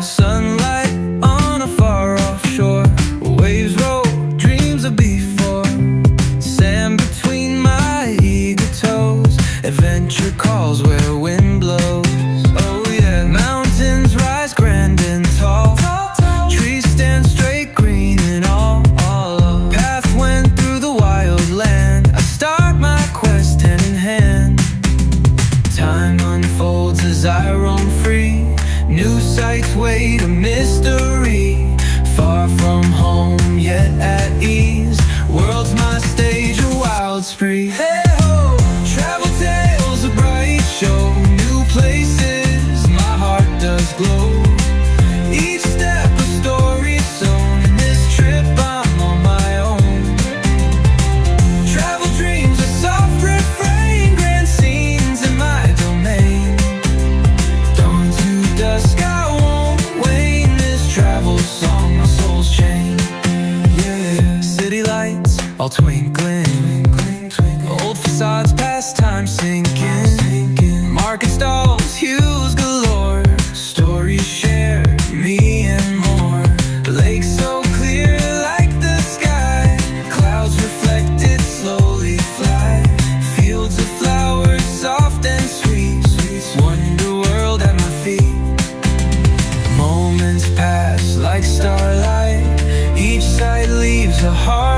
Sunlight on a far-off shore, waves roll, dreams of before. Sand between my eager toes, adventure calls where wind blows. Oh yeah, mountains rise grand and tall, trees stand straight, green and all. Path went through the wild land, I start my quest hand in hand. Time unfolds as I roam free, new sights wait a mystery. Far from home yet at ease, world's my stage, a wild spree. Hey ho, travel tales, a bright show, new places, my heart does glow. Each step a story sown, in this trip I'm on my own. Travel dreams, a soft refrain, grand scenes in my domain. Dawn to dusk I won't wane, this travel song my soul's chain. Yeah, city lights all twinkling, old facades past time sinking. Market stalls, hues galore, stories shared, me and more. Lake so clear like the sky, clouds reflected slowly fly. Fields of flowers soft and sweet, wonder world at my feet. Moments pass like starlight, each sight leaves a heart